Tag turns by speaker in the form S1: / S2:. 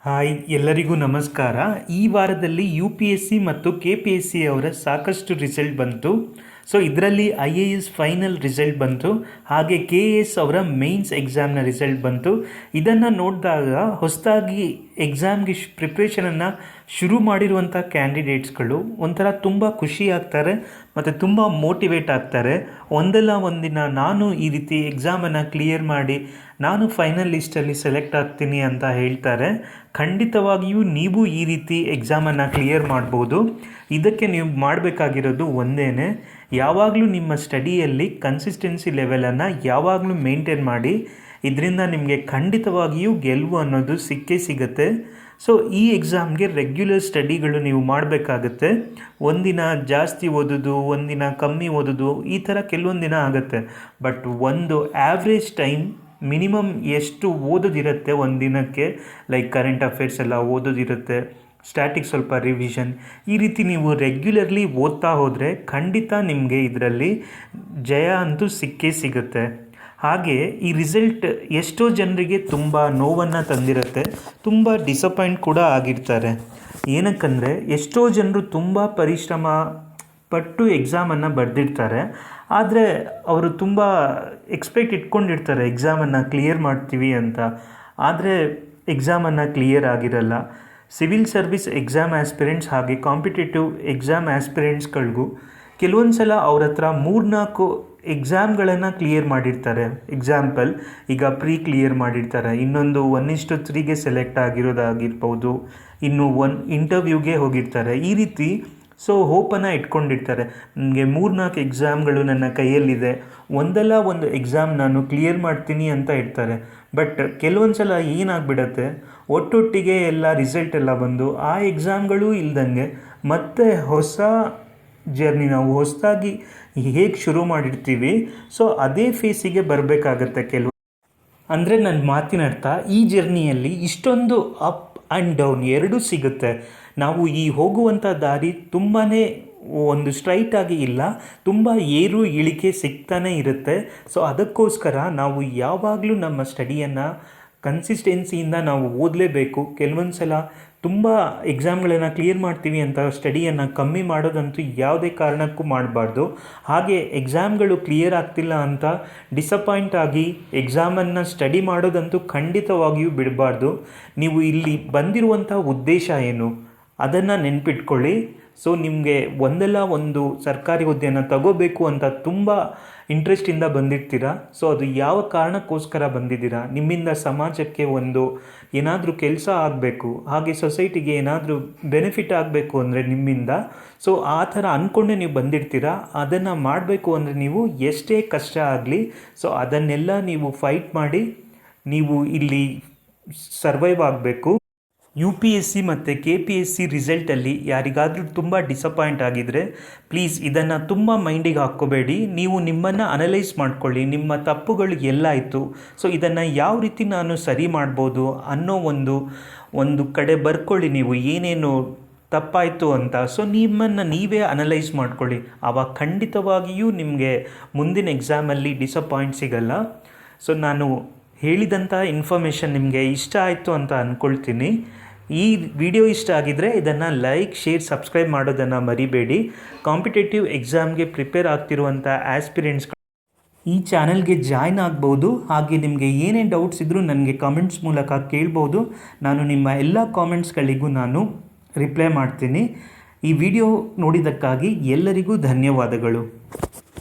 S1: Hi ಎಲ್ಲರಿಗೂ ನಮಸ್ಕಾರ. ಈ ವಾರದಲ್ಲಿ ಯು ಪಿ ಎಸ್ ಸಿ ಮತ್ತು ಕೆ ಪಿ ಎಸ್ ಸಿ ಅವರ ಸಾಕಷ್ಟು ರಿಸಲ್ಟ್ ಬಂತು. ಸೊ ಇದರಲ್ಲಿ IAS ಫೈನಲ್ ರಿಸಲ್ಟ್ ಬಂತು, ಹಾಗೆ KAS ಅವರ ಮೇನ್ಸ್ ಎಕ್ಸಾಮ್ನ ರಿಸಲ್ಟ್ ಬಂತು. ಇದನ್ನು ನೋಡಿದಾಗ ಹೊಸದಾಗಿ ಎಕ್ಸಾಮ್ಗೆ ಪ್ರಿಪ್ರೇಷನನ್ನು ಶುರು ಮಾಡಿರುವಂಥ ಕ್ಯಾಂಡಿಡೇಟ್ಸ್ಗಳು ಒಂಥರ ತುಂಬ ಖುಷಿ ಆಗ್ತಾರೆ ಮತ್ತು ತುಂಬ ಮೋಟಿವೇಟ್ ಆಗ್ತಾರೆ. ಒಂದಲ್ಲ ಒಂದಿನ ನಾನು ಈ ರೀತಿ ಎಕ್ಸಾಮನ್ನು ಕ್ಲಿಯರ್ ಮಾಡಿ ನಾನು ಫೈನಲ್ ಲಿಸ್ಟಲ್ಲಿ ಸೆಲೆಕ್ಟ್ ಆಗ್ತೀನಿ ಅಂತ ಹೇಳ್ತಾರೆ. ಖಂಡಿತವಾಗಿಯೂ ನೀವು ಈ ರೀತಿ ಎಕ್ಸಾಮನ್ನು ಕ್ಲಿಯರ್ ಮಾಡ್ಬೋದು. ಇದಕ್ಕೆ ನೀವು ಮಾಡಬೇಕಾಗಿರೋದು ಒಂದೇ, ಯಾವಾಗಲೂ ನಿಮ್ಮ ಸ್ಟಡಿಯಲ್ಲಿ ಕನ್ಸಿಸ್ಟೆನ್ಸಿ ಲೆವೆಲನ್ನು ಯಾವಾಗಲೂ ಮೇಂಟೈನ್ ಮಾಡಿ. ಇದರಿಂದ ನಿಮಗೆ ಖಂಡಿತವಾಗಿಯೂ ಗೆಲುವು ಅನ್ನೋದು ಸಿಕ್ಕೇ ಸಿಗುತ್ತೆ. ಸೊ ಈ ಎಕ್ಸಾಮ್ಗೆ ರೆಗ್ಯುಲರ್ ಸ್ಟಡಿಗಳು ನೀವು ಮಾಡಬೇಕಾಗತ್ತೆ. ಒಂದಿನ ಜಾಸ್ತಿ ಓದೋದು, ಒಂದಿನ ಕಮ್ಮಿ ಓದೋದು, ಈ ಥರ ಕೆಲವೊಂದು ದಿನ ಆಗುತ್ತೆ. ಬಟ್ ಒಂದು ಆ್ಯಾವ್ರೇಜ್ ಟೈಮ್ ಮಿನಿಮಮ್ ಎಷ್ಟು ಓದೋದಿರುತ್ತೆ ಒಂದು ದಿನಕ್ಕೆ, ಲೈಕ್ ಕರೆಂಟ್ ಅಫೇರ್ಸ್ ಎಲ್ಲ ಓದೋದಿರುತ್ತೆ, ಸ್ಟ್ಯಾಟಿಕ್ ಸ್ವಲ್ಪ ರಿವಿಷನ್, ಈ ರೀತಿ ನೀವು ರೆಗ್ಯುಲರ್ಲಿ ಓದ್ತಾ ಹೋದರೆ ಖಂಡಿತ ನಿಮಗೆ ಇದರಲ್ಲಿ ಜಯ ಅಂತೂ ಸಿಕ್ಕೇ ಸಿಗುತ್ತೆ. ಹಾಗೆ ಈ ರಿಸಲ್ಟ್ ಎಷ್ಟೋ ಜನರಿಗೆ ತುಂಬ ನೋವನ್ನು ತಂದಿರುತ್ತೆ, ತುಂಬ ಡಿಸಪಾಯಿಂಟ್ ಕೂಡ ಆಗಿರ್ತಾರೆ. ಏನಕ್ಕಂದರೆ ಎಷ್ಟೋ ಜನರು ತುಂಬ ಪರಿಶ್ರಮ ಪಟ್ಟು ಎಕ್ಸಾಮನ್ನು ಬರೆದಿರ್ತಾರೆ, ಆದರೆ ಅವರು ತುಂಬ ಎಕ್ಸ್ಪೆಕ್ಟ್ ಇಟ್ಕೊಂಡಿರ್ತಾರೆ ಎಕ್ಸಾಮನ್ನು ಕ್ಲಿಯರ್ ಮಾಡ್ತೀವಿ ಅಂತ, ಆದರೆ ಎಕ್ಸಾಮನ್ನು ಕ್ಲಿಯರ್ ಆಗಿರಲ್ಲ. ಸಿವಿಲ್ ಸರ್ವಿಸ್ ಎಕ್ಸಾಮ್ ಆಸ್ಪಿರೆಂಟ್ಸ್ ಹಾಗೆ ಕಾಂಪಿಟೇಟಿವ್ ಎಕ್ಸಾಮ್ ಆಸ್ಪಿರೆಂಟ್ಸ್ಗಳಿಗೂ ಕೆಲವೊಂದು ಸಲ ಅವ್ರ ಹತ್ರ 3-4 ಎಕ್ಸಾಮ್ಗಳನ್ನು ಕ್ಲಿಯರ್ ಮಾಡಿರ್ತಾರೆ. ಎಕ್ಸಾಂಪಲ್, ಈಗ ಪ್ರೀ ಕ್ಲಿಯರ್ ಮಾಡಿರ್ತಾರೆ, ಇನ್ನೊಂದು 1:3ಗೆ ಸೆಲೆಕ್ಟ್ ಆಗಿರೋದಾಗಿರ್ಬೋದು, ಇನ್ನು ಇಂಟರ್ವ್ಯೂಗೆ ಹೋಗಿರ್ತಾರೆ. ಈ ರೀತಿ ಸೊ ಹೋಪನ್ನು ಇಟ್ಕೊಂಡಿರ್ತಾರೆ, ನನಗೆ 3-4 ಎಕ್ಸಾಮ್ಗಳು ನನ್ನ ಕೈಯಲ್ಲಿದೆ, ಒಂದಲ್ಲ ಒಂದು ಎಕ್ಸಾಮ್ ನಾನು ಕ್ಲಿಯರ್ ಮಾಡ್ತೀನಿ ಅಂತ ಇರ್ತಾರೆ. ಬಟ್ ಕೆಲವೊಂದು ಸಲ ಏನಾಗ್ಬಿಡತ್ತೆ, ಒಟ್ಟೊಟ್ಟಿಗೆ ಎಲ್ಲ ರಿಸಲ್ಟ್ ಎಲ್ಲ ಬಂದು ಆ ಎಕ್ಸಾಮ್ಗಳೂ ಇಲ್ದಂಗೆ ಮತ್ತೆ ಹೊಸ ಜರ್ನಿ ನಾವು ಹೊಸದಾಗಿ ಹೇಗೆ ಶುರು ಮಾಡಿರ್ತೀವಿ, ಸೊ ಅದೇ ಫೇಸಿಗೆ ಬರಬೇಕಾಗತ್ತೆ. ಅಂದರೆ ನನ್ನ ಮಾತಿನ ಅರ್ಥ, ಈ ಜರ್ನಿಯಲ್ಲಿ ಇಷ್ಟೊಂದು ಅಪ್ ಆ್ಯಂಡ್ ಡೌನ್ ಎರಡೂ ಸಿಗುತ್ತೆ. ನಾವು ಈ ಹೋಗುವಂಥ ದಾರಿ ತುಂಬಾ ಒಂದು ಸ್ಟ್ರೈಟಾಗಿ ಇಲ್ಲ, ತುಂಬ ಏರು ಇಳಿಕೆ ಸಿಗ್ತಾನೆ ಇರುತ್ತೆ. ಸೊ ಅದಕ್ಕೋಸ್ಕರ ನಾವು ಯಾವಾಗಲೂ ನಮ್ಮ ಸ್ಟಡಿಯನ್ನು ಕನ್ಸಿಸ್ಟೆನ್ಸಿಯಿಂದ ನಾವು ಓದಲೇಬೇಕು. ಕೆಲವೊಂದು ಸಲ ತುಂಬ ಎಕ್ಸಾಮ್ಗಳನ್ನು ಕ್ಲಿಯರ್ ಮಾಡ್ತೀವಿ ಅಂತ ಸ್ಟಡಿಯನ್ನು ಕಮ್ಮಿ ಮಾಡೋದಂತೂ ಯಾವುದೇ ಕಾರಣಕ್ಕೂ ಮಾಡಬಾರ್ದು. ಹಾಗೆ ಎಕ್ಸಾಮ್ಗಳು ಕ್ಲಿಯರ್ ಆಗ್ತಿಲ್ಲ ಅಂತ ಡಿಸಪಾಯಿಂಟ್ ಆಗಿ ಎಕ್ಸಾಮನ್ನು ಸ್ಟಡಿ ಮಾಡೋದಂತೂ ಖಂಡಿತವಾಗಿಯೂ ಬಿಡಬಾರ್ದು. ನೀವು ಇಲ್ಲಿ ಬಂದಿರುವಂಥ ಉದ್ದೇಶ ಏನು ಅದನ್ನು ನೆನ್ಪಿಟ್ಕೊಳ್ಳಿ. ಸೊ ನಿಮಗೆ ಒಂದಲ್ಲ ಒಂದು ಸರ್ಕಾರಿ ಹುದ್ದೆಯನ್ನು ತಗೋಬೇಕು ಅಂತ ತುಂಬ ಇಂಟ್ರೆಸ್ಟಿಂದ ಬಂದಿರ್ತೀರ. ಸೊ ಅದು ಯಾವ ಕಾರಣಕ್ಕೋಸ್ಕರ ಬಂದಿದ್ದೀರಾ, ನಿಮ್ಮಿಂದ ಸಮಾಜಕ್ಕೆ ಒಂದು ಏನಾದರೂ ಕೆಲಸ ಆಗಬೇಕು, ಹಾಗೆ ಸೊಸೈಟಿಗೆ ಏನಾದರೂ ಬೆನಿಫಿಟ್ ಆಗಬೇಕು ಅಂದರೆ ನಿಮ್ಮಿಂದ, ಸೊ ಆ ಥರ ಅಂದ್ಕೊಂಡೇ ನೀವು ಬಂದಿರ್ತೀರ. ಅದನ್ನು ಮಾಡಬೇಕು ಅಂದರೆ ನೀವು ಎಷ್ಟೇ ಕಷ್ಟ ಆಗಲಿ, ಸೊ ಅದನ್ನೆಲ್ಲ ನೀವು ಫೈಟ್ ಮಾಡಿ ನೀವು ಇಲ್ಲಿ ಸರ್ವೈವ್ ಆಗಬೇಕು. UPSC ಮತ್ತು KPSC ರಿಸಲ್ಟಲ್ಲಿ ಯಾರಿಗಾದರೂ ತುಂಬ ಡಿಸಪಾಯಿಂಟ್ ಆಗಿದರೆ ಪ್ಲೀಸ್ ಇದನ್ನು ತುಂಬ ಮೈಂಡಿಗೆ ಹಾಕ್ಕೋಬೇಡಿ. ನೀವು ನಿಮ್ಮನ್ನು ಅನಲೈಸ್ ಮಾಡ್ಕೊಳ್ಳಿ, ನಿಮ್ಮ ತಪ್ಪುಗಳು ಎಲ್ಲಾಯಿತು, ಸೊ ಇದನ್ನು ಯಾವ ರೀತಿ ನಾನು ಸರಿ ಮಾಡ್ಬೋದು ಅನ್ನೋ ಒಂದು ಕಡೆ ಬರ್ಕೊಳ್ಳಿ. ನೀವು ಏನೇನು ತಪ್ಪಾಯಿತು ಅಂತ, ಸೊ ನಿಮ್ಮನ್ನು ನೀವೇ ಅನಲೈಸ್ ಮಾಡ್ಕೊಳ್ಳಿ. ಆವಾಗ ಖಂಡಿತವಾಗಿಯೂ ನಿಮಗೆ ಮುಂದಿನ ಎಕ್ಸಾಮಲ್ಲಿ ಡಿಸಪಾಯಿಂಟ್ ಸಿಗಲ್ಲ. ಸೊ ನಾನು ಹೇಳಿದಂಥ ಇನ್ಫಾರ್ಮೇಷನ್ ನಿಮಗೆ ಇಷ್ಟ ಆಯಿತು ಅಂತ ಅಂದ್ಕೊಳ್ತೀನಿ. ಈ ವಿಡಿಯೋ ಇಷ್ಟ ಆಗಿದ್ದರೆ ಇದನ್ನು ಲೈಕ್, ಶೇರ್, ಸಬ್ಸ್ಕ್ರೈಬ್ ಮಾಡೋದನ್ನು ಮರಿಬೇಡಿ. ಕಾಂಪಿಟೇಟಿವ್ ಎಕ್ಸಾಮ್ಗೆ ಪ್ರಿಪೇರ್ ಆಗ್ತಿರುವಂಥ ಆಸ್ಪಿರೆಂಟ್ಸ್ಗಳು ಈ ಚಾನಲ್ಗೆ ಜಾಯ್ನ್ ಆಗ್ಬೋದು. ಹಾಗೆ ನಿಮಗೆ ಏನೇ ಡೌಟ್ಸ್ ಇದ್ದರೂ ನನಗೆ ಕಾಮೆಂಟ್ಸ್ ಮೂಲಕ ಕೇಳ್ಬೋದು. ನಾನು ನಿಮ್ಮ ಎಲ್ಲ ಕಾಮೆಂಟ್ಸ್ಗಳಿಗೂ ನಾನು ರಿಪ್ಲೈ ಮಾಡ್ತೀನಿ. ಈ ವಿಡಿಯೋ ನೋಡಿದ್ದಕ್ಕಾಗಿ ಎಲ್ಲರಿಗೂ ಧನ್ಯವಾದಗಳು.